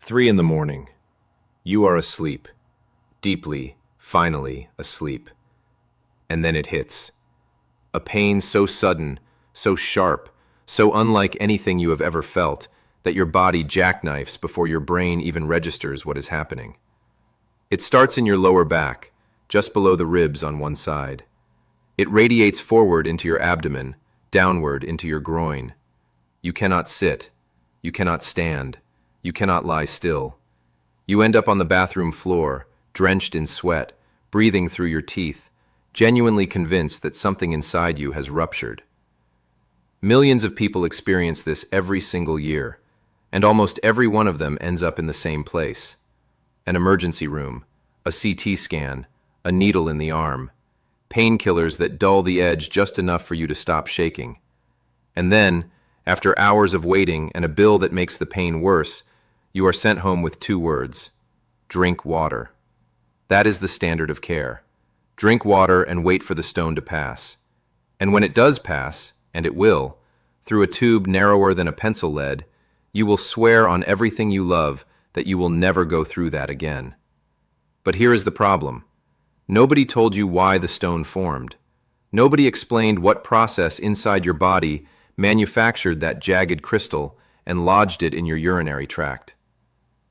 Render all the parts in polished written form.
3 in the morning. You are asleep. Deeply, finally, asleep. And then it hits. A pain so sudden, so sharp, so unlike anything you have ever felt, that your body jackknifes before your brain even registers what is happening. It starts in your lower back, just below the ribs on one side. It radiates forward into your abdomen, downward into your groin. You cannot sit. You cannot stand. You cannot lie still. You end up on the bathroom floor, drenched in sweat, breathing through your teeth, genuinely convinced that something inside you has ruptured. Millions of people experience this every single year, and almost every one of them ends up in the same place. An emergency room, a CT scan, a needle in the arm, painkillers that dull the edge just enough for you to stop shaking. And then, after hours of waiting and a bill that makes the pain worse, you are sent home with 2 words: drink water. That is the standard of care. Drink water and wait for the stone to pass. And when it does pass, and it will, through a tube narrower than a pencil lead, you will swear on everything you love that you will never go through that again. But here is the problem. Nobody told you why the stone formed. Nobody explained what process inside your body manufactured that jagged crystal and lodged it in your urinary tract.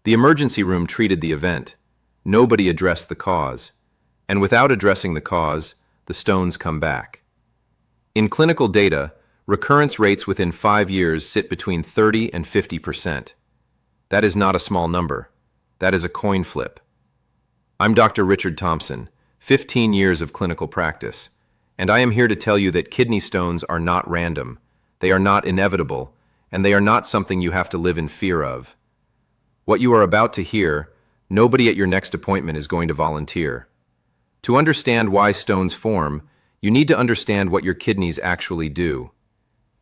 The emergency room treated the event. Nobody addressed the cause. And without addressing the cause, the stones come back. In clinical data, recurrence rates within 5 years sit between 30 and 50%. That is not a small number. That is a coin flip. I'm Dr. Richard Thompson, 15 years of clinical practice, and I am here to tell you that kidney stones are not random, they are not inevitable, and they are not something you have to live in fear of. What you are about to hear, nobody at your next appointment is going to volunteer. To understand why stones form, you need to understand what your kidneys actually do.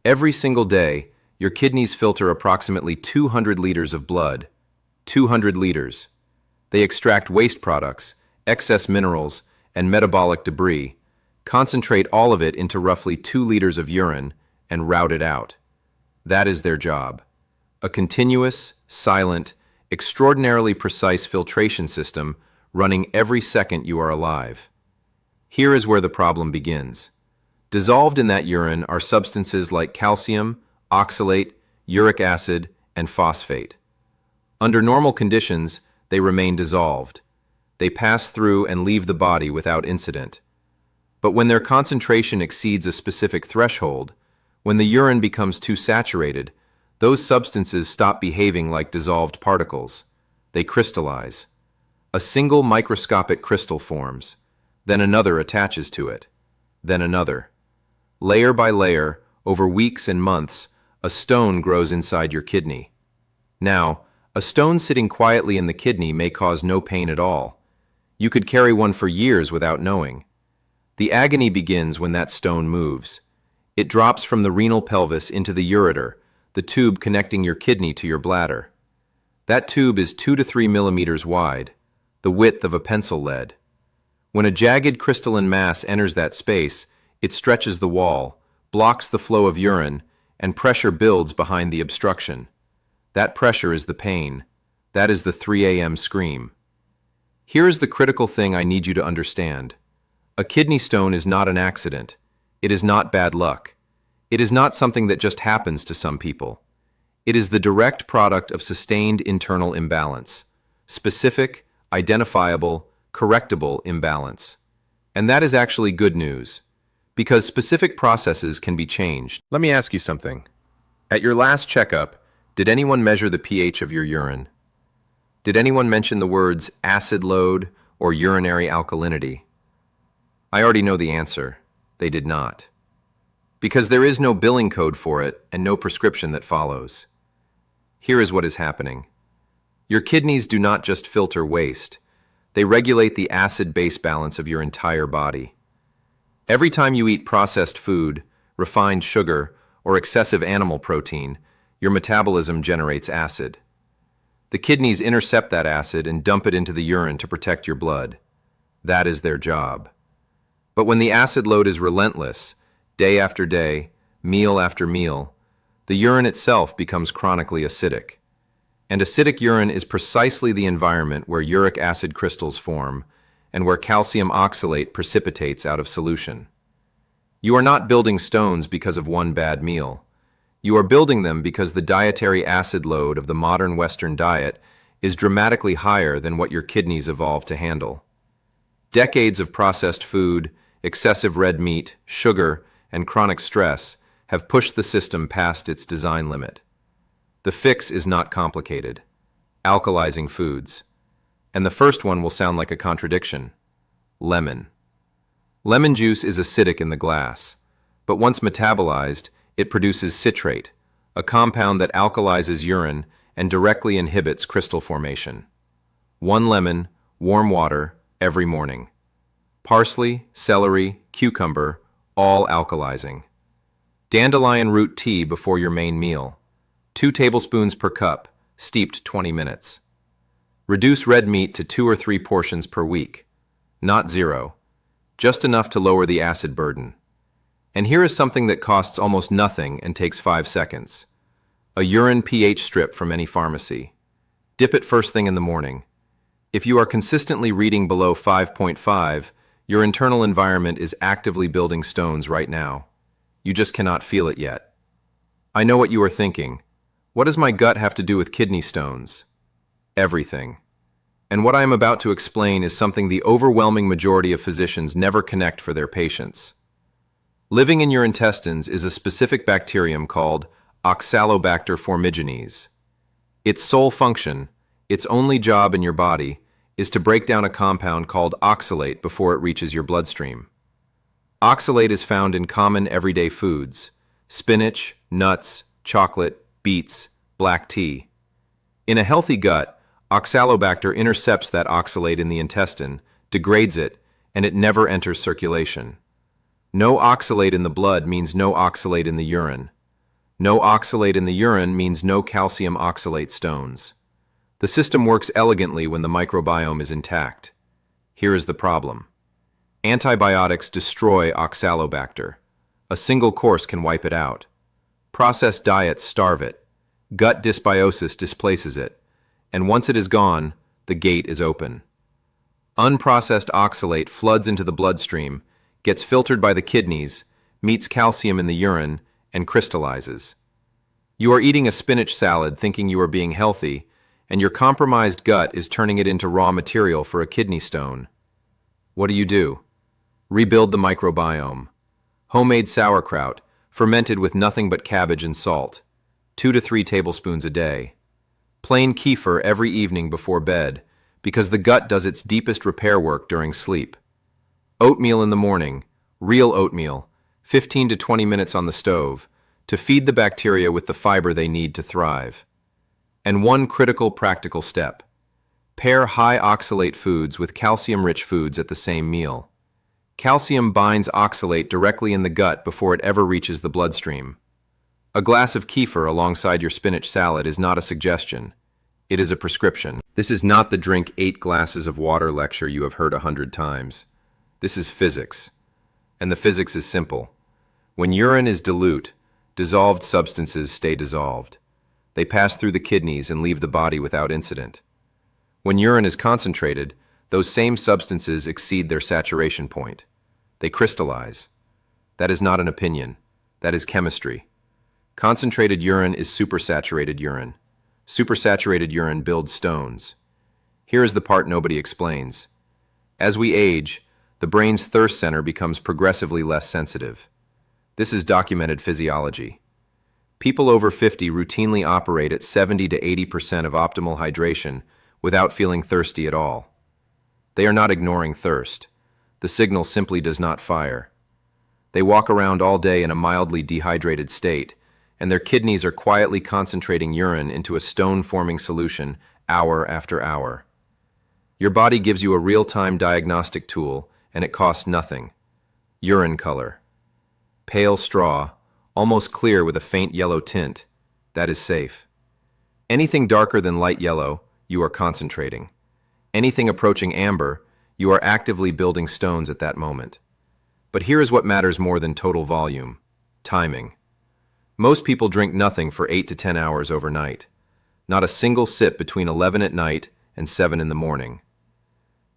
Every single day, your kidneys filter approximately 200 liters of blood. 200 liters. They extract waste products, excess minerals, and metabolic debris, concentrate all of it into roughly 2 liters of urine, and route it out. That is their job. A continuous, silent, extraordinarily precise filtration system running every second you are alive. Here is where the problem begins. Dissolved in that urine are substances like calcium, oxalate, uric acid, and phosphate. Under normal conditions, they remain dissolved. They pass through and leave the body without incident. But when their concentration exceeds a specific threshold, when the urine becomes too saturated, those substances stop behaving like dissolved particles. They crystallize. A single microscopic crystal forms. Then another attaches to it. Then another. Layer by layer, over weeks and months, a stone grows inside your kidney. Now, a stone sitting quietly in the kidney may cause no pain at all. You could carry one for years without knowing. The agony begins when that stone moves. It drops from the renal pelvis into the ureter, the tube connecting your kidney to your bladder. That tube is 2 to 3 millimeters wide, the width of a pencil lead. When a jagged crystalline mass enters that space, it stretches the wall, blocks the flow of urine, and pressure builds behind the obstruction. That pressure is the pain. That is the 3 a.m. scream. Here is the critical thing I need you to understand. A kidney stone is not an accident. It is not bad luck. It is not something that just happens to some people. It is the direct product of sustained internal imbalance, specific, identifiable, correctable imbalance. And that is actually good news, because specific processes can be changed. Let me ask you something. At your last checkup, did anyone measure the pH of your urine? Did anyone mention the words acid load or urinary alkalinity? I already know the answer. They did not. Because there is no billing code for it and no prescription that follows. Here is what is happening. Your kidneys do not just filter waste. They regulate the acid-base balance of your entire body. Every time you eat processed food, refined sugar, or excessive animal protein, your metabolism generates acid. The kidneys intercept that acid and dump it into the urine to protect your blood. That is their job. But when the acid load is relentless, day after day, meal after meal, the urine itself becomes chronically acidic. And acidic urine is precisely the environment where uric acid crystals form and where calcium oxalate precipitates out of solution. You are not building stones because of one bad meal. You are building them because the dietary acid load of the modern Western diet is dramatically higher than what your kidneys evolved to handle. Decades of processed food, excessive red meat, sugar, and chronic stress have pushed the system past its design limit. The fix is not complicated: alkalizing foods. And the first one will sound like a contradiction: lemon. Lemon juice is acidic in the glass, but once metabolized, it produces citrate, a compound that alkalizes urine and directly inhibits crystal formation. 1 lemon, warm water, every morning. Parsley, celery, cucumber, all alkalizing. Dandelion root tea before your main meal. 2 tablespoons per cup, steeped 20 minutes. Reduce red meat to 2 or 3 portions per week. Not 0. Just enough to lower the acid burden. And here is something that costs almost nothing and takes 5 seconds. A urine pH strip from any pharmacy. Dip it first thing in the morning. If you are consistently reading below 5.5, your internal environment is actively building stones right now. You just cannot feel it yet. I know what you are thinking. What does my gut have to do with kidney stones? Everything. And what I am about to explain is something the overwhelming majority of physicians never connect for their patients. Living in your intestines is a specific bacterium called Oxalobacter formigenes. Its sole function, its only job in your body, is to break down a compound called oxalate before it reaches your bloodstream. Oxalate is found in common everyday foods: spinach, nuts, chocolate, beets, black tea. In a healthy gut, Oxalobacter intercepts that oxalate in the intestine, degrades it, and it never enters circulation. No oxalate in the blood means no oxalate in the urine. No oxalate in the urine means no calcium oxalate stones. The system works elegantly when the microbiome is intact. Here is the problem. Antibiotics destroy Oxalobacter. A single course can wipe it out. Processed diets starve it. Gut dysbiosis displaces it. And once it is gone, the gate is open. Unprocessed oxalate floods into the bloodstream, gets filtered by the kidneys, meets calcium in the urine, and crystallizes. You are eating a spinach salad thinking you are being healthy, and your compromised gut is turning it into raw material for a kidney stone. What do? Rebuild the microbiome. Homemade sauerkraut, fermented with nothing but cabbage and salt. 2 to 3 tablespoons a day. Plain kefir every evening before bed, because the gut does its deepest repair work during sleep. Oatmeal in the morning, real oatmeal, 15 to 20 minutes on the stove, to feed the bacteria with the fiber they need to thrive. And one critical practical step: pair high oxalate foods with calcium-rich foods at the same meal. Calcium binds oxalate directly in the gut before it ever reaches the bloodstream. A glass of kefir alongside your spinach salad is not a suggestion. It is a prescription. This is not the drink 8 glasses of water lecture you have heard 100 times. This is physics. And the physics is simple. When urine is dilute, dissolved substances stay dissolved. They pass through the kidneys and leave the body without incident. When urine is concentrated, those same substances exceed their saturation point. They crystallize. That is not an opinion. That is chemistry. Concentrated urine is supersaturated urine. Supersaturated urine builds stones. Here is the part nobody explains. As we age, the brain's thirst center becomes progressively less sensitive. This is documented physiology. People over 50 routinely operate at 70 to 80% of optimal hydration without feeling thirsty at all. They are not ignoring thirst. The signal simply does not fire. They walk around all day in a mildly dehydrated state, and their kidneys are quietly concentrating urine into a stone-forming solution hour after hour. Your body gives you a real-time diagnostic tool, and it costs nothing. Urine color. Pale straw, almost clear with a faint yellow tint. That is safe. Anything darker than light yellow, you are concentrating. Anything approaching amber, you are actively building stones at that moment. But here is what matters more than total volume: timing. Most people drink nothing for 8 to 10 hours overnight. not a single sip between 11 at night and 7 in the morning.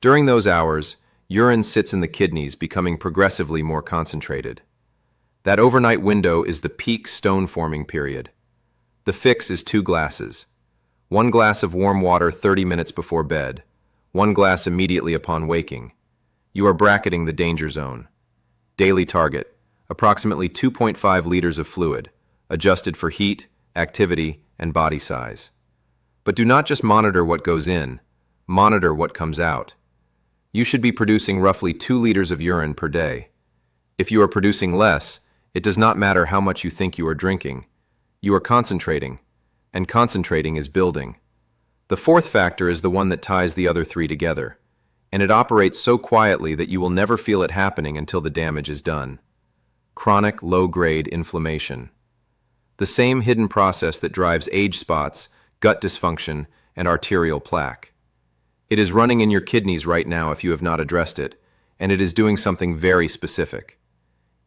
During those hours, urine sits in the kidneys, becoming progressively more concentrated. That overnight window is the peak stone-forming period. The fix is 2 glasses. 1 glass of warm water 30 minutes before bed, 1 glass immediately upon waking. You are bracketing the danger zone. Daily target, approximately 2.5 liters of fluid, adjusted for heat, activity, and body size. But do not just monitor what goes in, monitor what comes out. You should be producing roughly 2 liters of urine per day. If you are producing less, it does not matter how much you think you are drinking. You are concentrating, and concentrating is building. The fourth factor is the one that ties the other 3 together, and it operates so quietly that you will never feel it happening until the damage is done. Chronic low-grade inflammation. The same hidden process that drives age spots, gut dysfunction, and arterial plaque. It is running in your kidneys right now if you have not addressed it, and it is doing something very specific.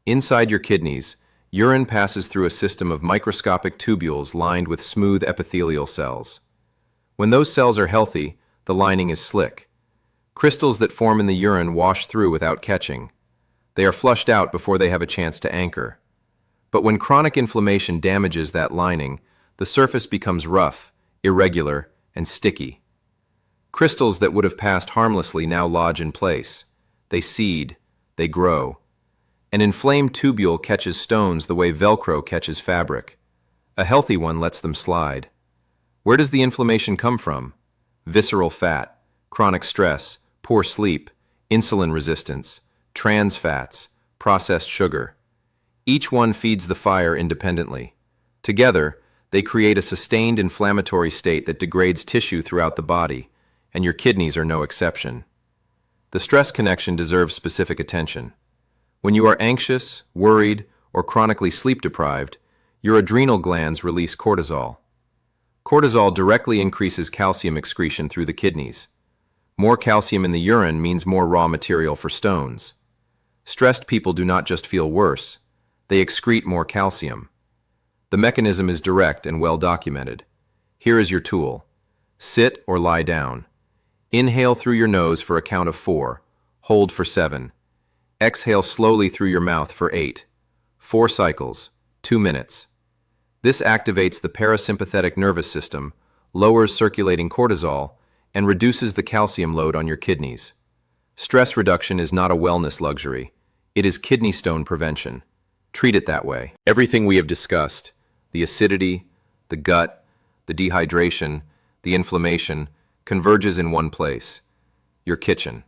Inside your kidneys, urine passes through a system of microscopic tubules lined with smooth epithelial cells. When those cells are healthy, the lining is slick. Crystals that form in the urine wash through without catching. They are flushed out before they have a chance to anchor. But when chronic inflammation damages that lining, the surface becomes rough, irregular, and sticky. Crystals that would have passed harmlessly now lodge in place. They seed, they grow. An inflamed tubule catches stones the way Velcro catches fabric. A healthy one lets them slide. Where does the inflammation come from? Visceral fat, chronic stress, poor sleep, insulin resistance, trans fats, processed sugar. Each one feeds the fire independently. Together, they create a sustained inflammatory state that degrades tissue throughout the body, and your kidneys are no exception. The stress connection deserves specific attention. When you are anxious, worried, or chronically sleep-deprived, your adrenal glands release cortisol. Cortisol directly increases calcium excretion through the kidneys. More calcium in the urine means more raw material for stones. Stressed people do not just feel worse, they excrete more calcium. The mechanism is direct and well documented. Here is your tool. Sit or lie down. Inhale through your nose for a count of 4. Hold for 7. Exhale slowly through your mouth for 8. 4 cycles, 2 minutes. This activates the parasympathetic nervous system, lowers circulating cortisol, and reduces the calcium load on your kidneys. Stress reduction is not a wellness luxury. It is kidney stone prevention. Treat it that way. Everything we have discussed, the acidity, the gut, the dehydration, the inflammation, converges in one place, your kitchen.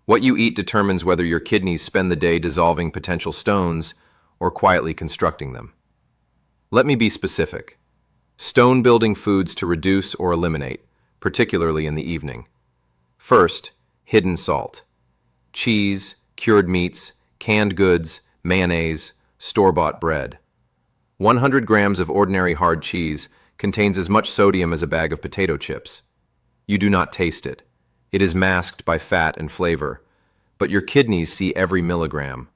What you eat determines whether your kidneys spend the day dissolving potential stones or quietly constructing them. Let me be specific. Stone-building foods to reduce or eliminate, particularly in the evening. First, hidden salt. Cheese, cured meats, canned goods, mayonnaise, store-bought bread. 100 grams of ordinary hard cheese contains as much sodium as a bag of potato chips. You do not taste it. It is masked by fat and flavor, but your kidneys see every milligram.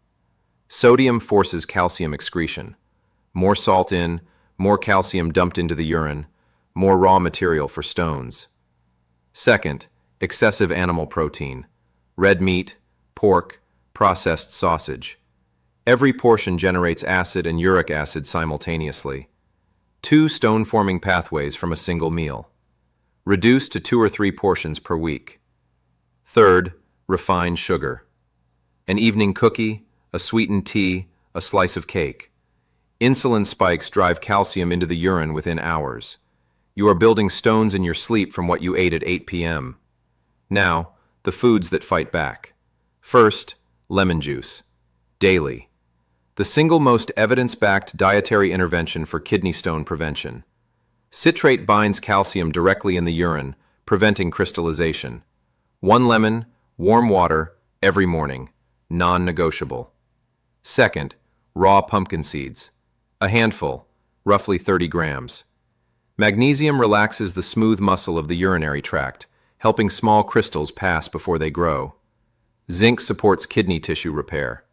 Sodium forces calcium excretion. More salt in, more calcium dumped into the urine, more raw material for stones. Second, excessive animal protein. Red meat, pork, processed sausage. Every portion generates acid and uric acid simultaneously. 2 stone-forming pathways from a single meal. Reduce to 2 or 3 portions per week. Third, refined sugar. An evening cookie, a sweetened tea, a slice of cake. Insulin spikes drive calcium into the urine within hours. You are building stones in your sleep from what you ate at 8 p.m. Now, the foods that fight back. First, lemon juice. Daily. The single most evidence-backed dietary intervention for kidney stone prevention. Citrate binds calcium directly in the urine, preventing crystallization. 1 lemon, warm water, every morning. Non-negotiable. Second, raw pumpkin seeds. A handful, roughly 30 grams. Magnesium relaxes the smooth muscle of the urinary tract, helping small crystals pass before they grow. Zinc supports kidney tissue repair.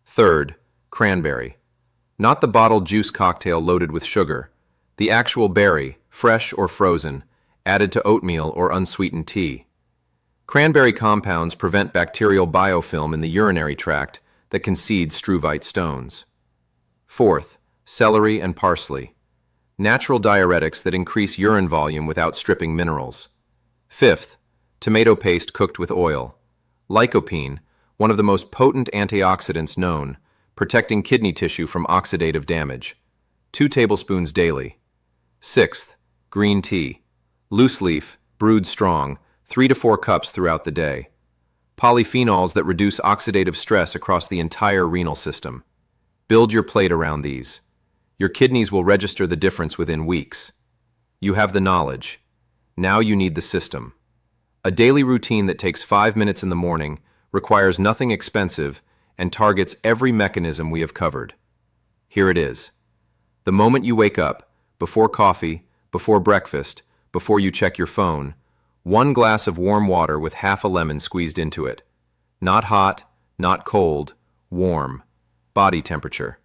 Third, cranberry. Not the bottled juice cocktail loaded with sugar. The actual berry, fresh or frozen, added to oatmeal or unsweetened tea. Cranberry compounds prevent bacterial biofilm in the urinary tract that can seed struvite stones. Fourth, celery and parsley. Natural diuretics that increase urine volume without stripping minerals. Fifth, tomato paste cooked with oil. Lycopene, one of the most potent antioxidants known, protecting kidney tissue from oxidative damage. 2 tablespoons daily. Sixth, green tea. Loose leaf, brewed strong, 3 to 4 cups throughout the day. Polyphenols that reduce oxidative stress across the entire renal system. Build your plate around these. Your kidneys will register the difference within weeks. You have the knowledge. Now you need the system. A daily routine that takes 5 minutes in the morning, requires nothing expensive, and targets every mechanism we have covered. Here it is. The moment you wake up, before coffee, before breakfast, before you check your phone, 1 glass of warm water with half a lemon squeezed into it. Not hot, not cold, warm. Body temperature.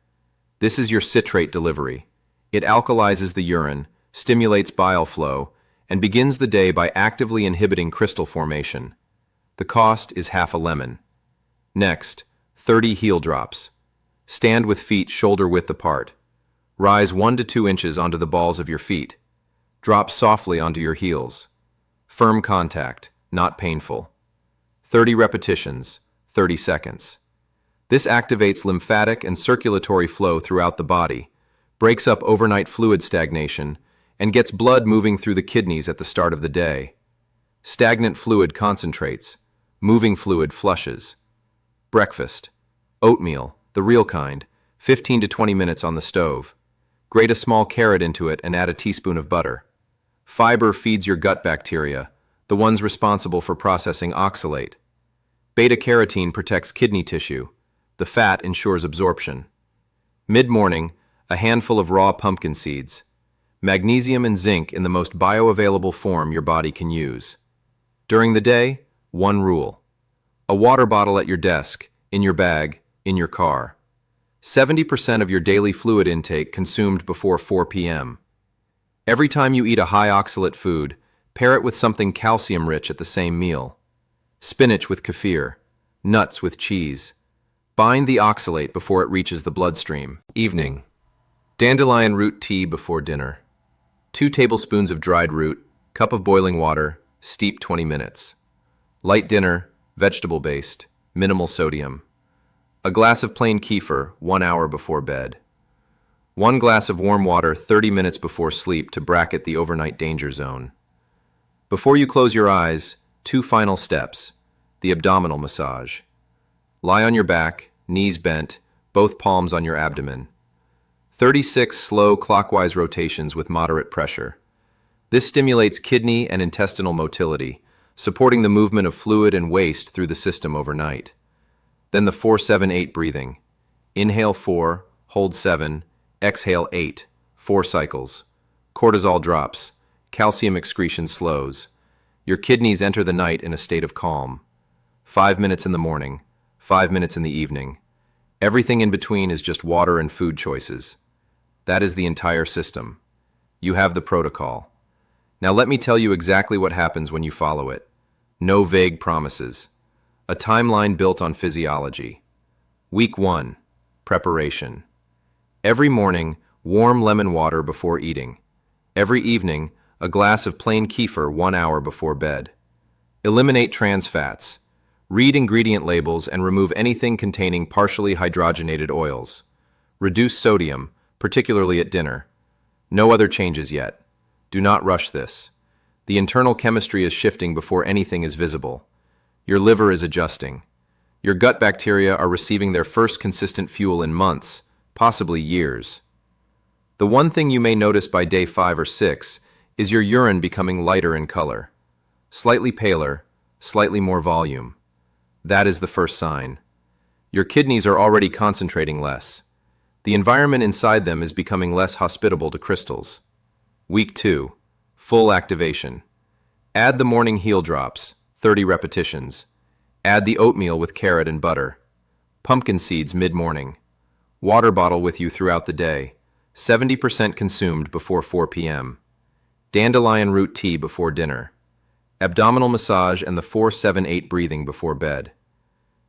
This is your citrate delivery. It alkalizes the urine, stimulates bile flow, and begins the day by actively inhibiting crystal formation. The cost is half a lemon. Next, 30 heel drops. Stand with feet shoulder width apart. Rise 1 to 2 inches onto the balls of your feet. Drop softly onto your heels. Firm contact, not painful. 30 repetitions, 30 seconds. This activates lymphatic and circulatory flow throughout the body, breaks up overnight fluid stagnation, and gets blood moving through the kidneys at the start of the day. Stagnant fluid concentrates, moving fluid flushes. Breakfast. Oatmeal, the real kind, 15 to 20 minutes on the stove. Grate a small carrot into it and add a teaspoon of butter. Fiber feeds your gut bacteria, the ones responsible for processing oxalate. Beta-carotene protects kidney tissue. The fat ensures absorption. Mid-morning, a handful of raw pumpkin seeds. Magnesium and zinc in the most bioavailable form your body can use. During the day, 1 rule. A water bottle at your desk, in your bag, in your car. 70% of your daily fluid intake consumed before 4 p.m. Every time you eat a high oxalate food, pair it with something calcium-rich at the same meal. Spinach with kefir, nuts with cheese. Bind the oxalate before it reaches the bloodstream. Evening. Dandelion root tea before dinner. 2 tablespoons of dried root, cup of boiling water, steep 20 minutes. Light dinner, vegetable-based, minimal sodium. A glass of plain kefir 1 hour before bed. 1 glass of warm water 30 minutes before sleep to bracket the overnight danger zone. Before you close your eyes, 2 final steps. The abdominal massage. Lie on your back, knees bent, both palms on your abdomen. 36 slow clockwise rotations with moderate pressure. This stimulates kidney and intestinal motility, supporting the movement of fluid and waste through the system overnight. Then the 4-7-8 breathing. Inhale 4, hold 7, exhale 8, 4 cycles. Cortisol drops, calcium excretion slows. Your kidneys enter the night in a state of calm. 5 minutes in the morning, 5 minutes in the evening. Everything in between is just water and food choices. That is the entire system. You have the protocol. Now let me tell you exactly what happens when you follow it. No vague promises. A timeline built on physiology. Week 1. Preparation. Every morning, warm lemon water before eating. Every evening, a glass of plain kefir 1 hour before bed. Eliminate trans fats. Read ingredient labels and remove anything containing partially hydrogenated oils. Reduce sodium, particularly at dinner. No other changes yet. Do not rush this. The internal chemistry is shifting before anything is visible. Your liver is adjusting. Your gut bacteria are receiving their first consistent fuel in months, possibly years. The one thing you may notice by day 5 or 6 is your urine becoming lighter in color. Slightly paler, slightly more volume. That is the first sign. Your kidneys are already concentrating less. The environment inside them is becoming less hospitable to crystals. Week 2. Full activation. Add the morning heel drops, 30 repetitions. Add the oatmeal with carrot and butter. Pumpkin seeds mid-morning. Water bottle with you throughout the day. 70% consumed before 4 p.m. dandelion root tea before dinner, abdominal massage, and the 4-7-8 breathing before bed.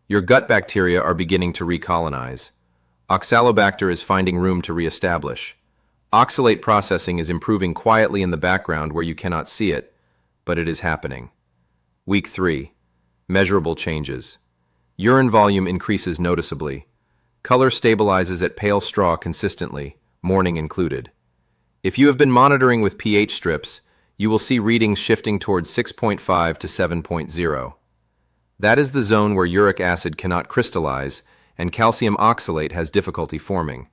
Your gut bacteria are beginning to recolonize. Oxalobacter is finding room to reestablish. Oxalate processing is improving quietly in the background where you cannot see it, but it is happening. Week 3. Measurable changes. Urine volume increases noticeably. Color stabilizes at pale straw consistently, morning included. If you have been monitoring with pH strips, you will see readings shifting towards 6.5 to 7.0. That is the zone where uric acid cannot crystallize and calcium oxalate has difficulty forming.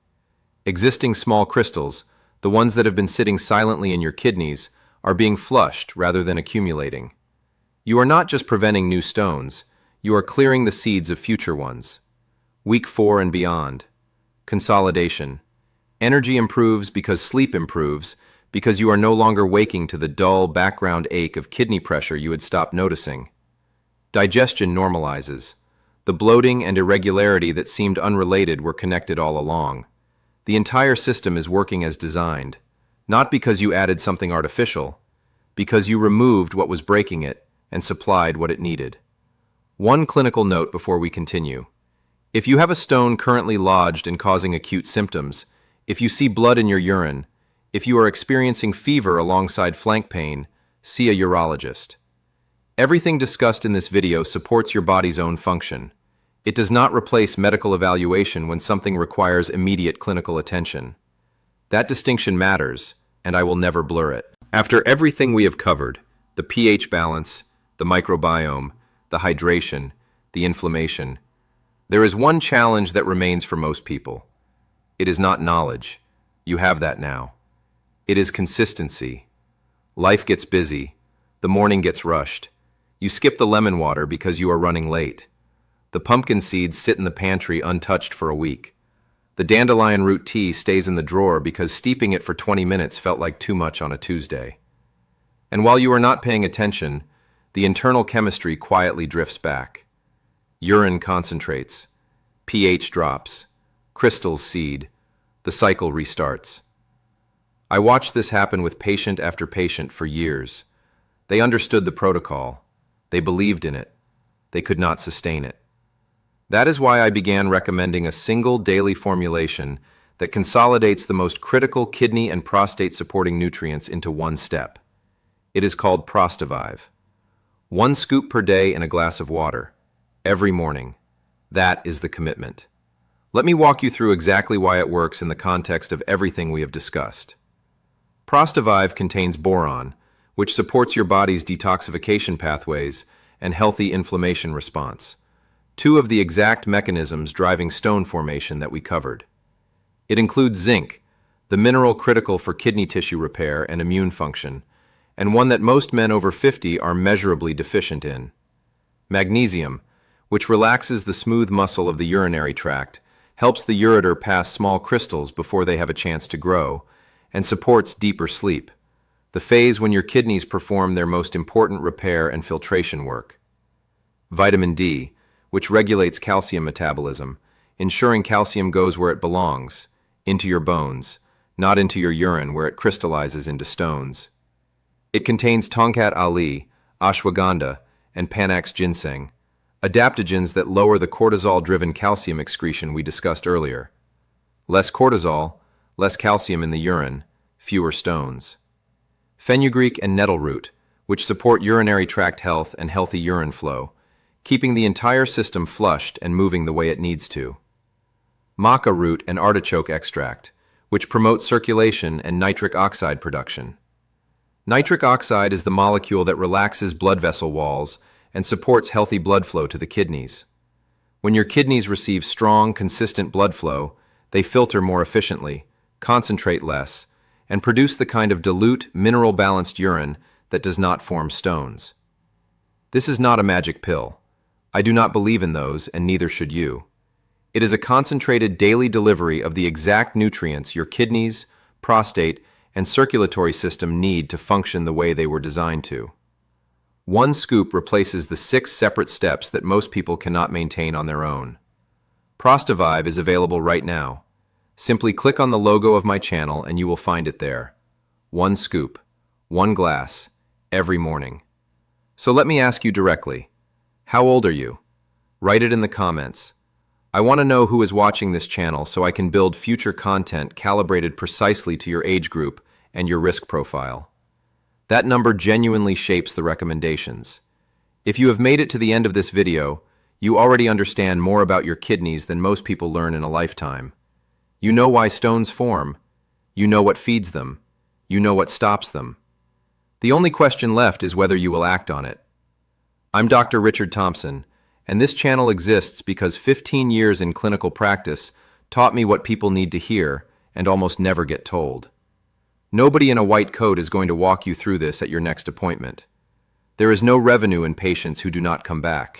Existing small crystals, the ones that have been sitting silently in your kidneys, are being flushed rather than accumulating. You are not just preventing new stones, you are clearing the seeds of future ones. Week 4 and beyond. Consolidation. Energy improves because sleep improves, because you are no longer waking to the dull background ache of kidney pressure you had stopped noticing. Digestion normalizes. The bloating and irregularity that seemed unrelated were connected all along. The entire system is working as designed, not because you added something artificial, because you removed what was breaking it and supplied what it needed. One clinical note before we continue. If you have a stone currently lodged and causing acute symptoms, if you see blood in your urine, if you are experiencing fever alongside flank pain, see a urologist. Everything discussed in this video supports your body's own function. It does not replace medical evaluation when something requires immediate clinical attention. That distinction matters, and I will never blur it. After everything we have covered, the pH balance, the microbiome, the hydration, the inflammation, there is one challenge that remains for most people. It is not knowledge. You have that now. It is consistency. Life gets busy. The morning gets rushed. You skip the lemon water because you are running late. The pumpkin seeds sit in the pantry untouched for a week. The dandelion root tea stays in the drawer because steeping it for 20 minutes felt like too much on a Tuesday. And while you are not paying attention, the internal chemistry quietly drifts back. Urine concentrates. pH drops. Crystals seed. The cycle restarts. I watched this happen with patient after patient for years. They understood the protocol. They believed in it. They could not sustain it. That is why I began recommending a single daily formulation that consolidates the most critical kidney and prostate supporting nutrients into one step. It is called Prostavive. 1 scoop per day in a glass of water, every morning. That is the commitment. Let me walk you through exactly why it works in the context of everything we have discussed. Prostavive contains boron, which supports your body's detoxification pathways and healthy inflammation response, two of the exact mechanisms driving stone formation that we covered. It includes zinc, the mineral critical for kidney tissue repair and immune function, and one that most men over 50 are measurably deficient in. Magnesium, which relaxes the smooth muscle of the urinary tract, helps the ureter pass small crystals before they have a chance to grow, and supports deeper sleep, the phase when your kidneys perform their most important repair and filtration work. Vitamin D, which regulates calcium metabolism, ensuring calcium goes where it belongs, into your bones, not into your urine where it crystallizes into stones. It contains Tongkat Ali, ashwagandha, and Panax ginseng, adaptogens that lower the cortisol-driven calcium excretion we discussed earlier. Less cortisol, less calcium in the urine, fewer stones. Fenugreek and nettle root, which support urinary tract health and healthy urine flow, keeping the entire system flushed and moving the way it needs to. Maca root and artichoke extract, which promote circulation and nitric oxide production. Nitric oxide is the molecule that relaxes blood vessel walls and supports healthy blood flow to the kidneys. When your kidneys receive strong, consistent blood flow, they filter more efficiently, concentrate less, and produce the kind of dilute, mineral-balanced urine that does not form stones. This is not a magic pill. I do not believe in those, and neither should you. It is a concentrated daily delivery of the exact nutrients your kidneys, prostate, and circulatory system need to function the way they were designed to. 1 scoop replaces the 6 separate steps that most people cannot maintain on their own. Prostavive is available right now. Simply click on the logo of my channel and you will find it there. 1 scoop, 1 glass, every morning. So let me ask you directly, how old are you? Write it in the comments. I want to know who is watching this channel so I can build future content calibrated precisely to your age group and your risk profile. That number genuinely shapes the recommendations. If you have made it to the end of this video, you already understand more about your kidneys than most people learn in a lifetime. You know why stones form. You know what feeds them. You know what stops them. The only question left is whether you will act on it. I'm Dr. Richard Thompson, and this channel exists because 15 years in clinical practice taught me what people need to hear and almost never get told. Nobody in a white coat is going to walk you through this at your next appointment. There is no revenue in patients who do not come back.